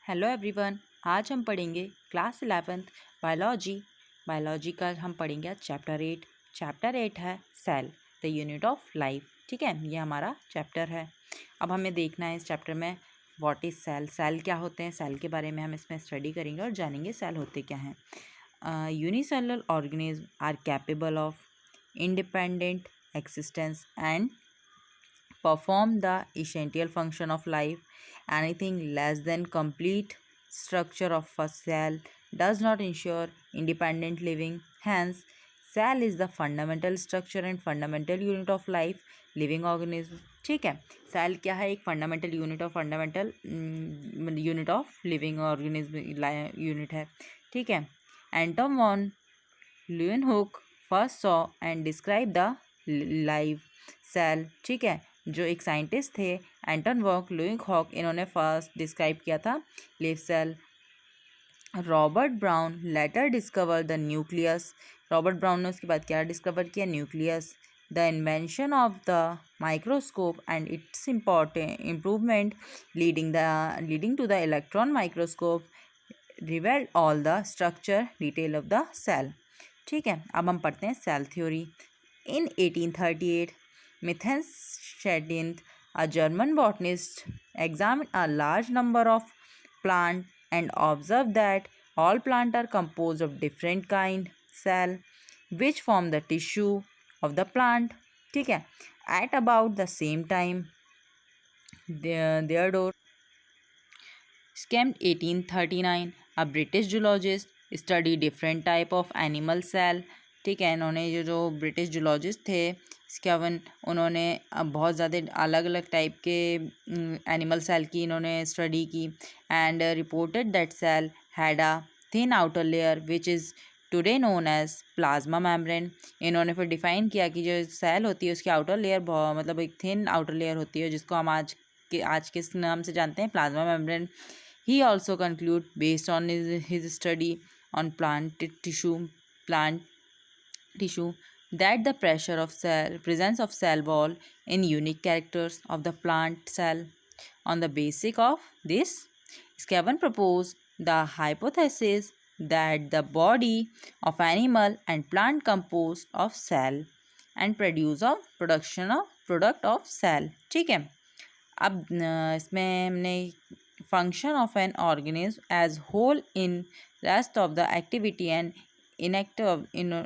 Hello everyone. आज हम पढ़ेंगे क्लास 11th बायोलॉजी का हम पढ़ेंगे आज चैप्टर 8 है cell the unit of life. ठीक है, ये हमारा चैप्टर है। अब हमें देखना है इस चैप्टर में व्हाट इज़ सेल क्या होते हैं, सेल के बारे में हम इसमें स्टडी करेंगे और जानेंगे सेल होते क्या हैं। Unicellular organism are capable of independent existence and perform the essential function of life. Anything less than complete structure of a cell does not ensure independent living. Hence, cell is the fundamental structure and fundamental unit of life living organism. ठीक है, cell क्या है? एक fundamental unit of living organism unit है। ठीक है, Anton van Leeuwenhoek first saw and describe the live cell. ठीक है, जो एक साइंटिस्ट थे एंटन ल्यूवेनहुक, इन्होंने फर्स्ट डिस्क्राइब किया था live cell. Robert Brown later discover the nucleus. Robert Brown ने उसके बाद क्या डिस्कवर किया? Nucleus. The invention of the microscope and its improvement leading to the electron microscope revealed all the structure detail of the cell. ठीक है, अब हम पढ़ते हैं cell theory. In 1838 Mittens Schedinth, a German botanist, examined a large number of plants and observed that all plants are composed of different kind cell which form the tissue of the plant. ठीक है, at about the same time Theodore Schempp 1839, a British zoologist, studied different type of animal cell. ठीक है, इन्होंने जो British zoologist थे स्केवन, उन्होंने बहुत ज़्यादा अलग अलग टाइप के एनिमल सेल की इन्होंने स्टडी की and reported that cell had a thin outer layer which is today known as plasma membrane. इन्होंने फिर डिफाइन किया कि जो सेल होती है उसकी आउटर लेयर मतलब एक थिन आउटर लेयर होती है जिसको हम आज किस नाम से जानते हैं? Plasma membrane. He also conclude based on his study on plant tissue that the presence of cell wall in unique characters of the plant cell. On the basis of this, Scavin proposed the hypothesis that the body of animal and plant composed of cell and product of cell. ठीक है, अब इसमें हमने function of an organism as whole in rest of the activity and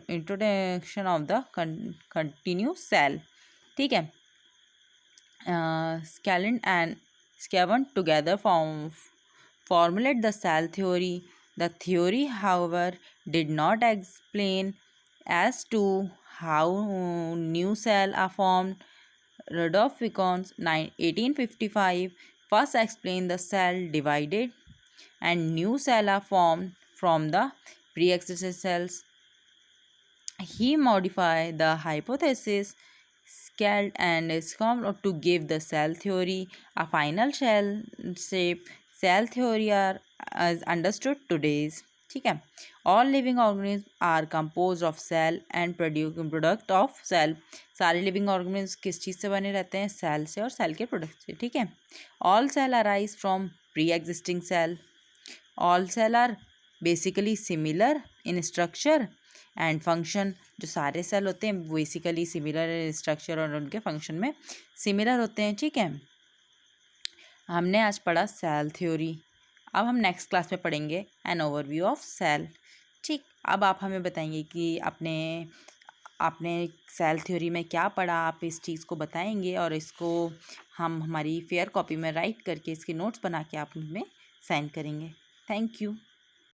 introduction of the continuous cell. ठीक है, Scalland and Scavin together formulate the cell theory. The theory, however, did not explain as to how new cells are formed. Rudolf Virchow 1855 first explained the cell divided and new cells are formed from the pre-existing cells. He modified the hypothesis scaled and Scomp to give the cell theory a final shell shape. Cell theory are as understood today. ठीक है, all living organism are compose of cell and product of cell. सारे living organism किस चीज़ से बने रहते हैं? Cell से और सेल के प्रोडक्ट से। ठीक है, all cell arise from pre existing cell. All cell are basically similar in structure and function. जो सारे सेल होते हैं बेसिकली सिमिलर स्ट्रक्चर और उनके फंक्शन में सिमिलर होते हैं। ठीक है, हमने आज पढ़ा सेल थ्योरी। अब हम नेक्स्ट क्लास में पढ़ेंगे एन ओवरव्यू ऑफ सेल। ठीक, अब आप हमें बताएंगे कि आपने सेल थ्योरी में क्या पढ़ा, आप इस चीज़ को बताएंगे और इसको हम हमारी फेयर कॉपी में राइट करके इसके नोट्स बना के आप हमें सेंड करेंगे। Thank you.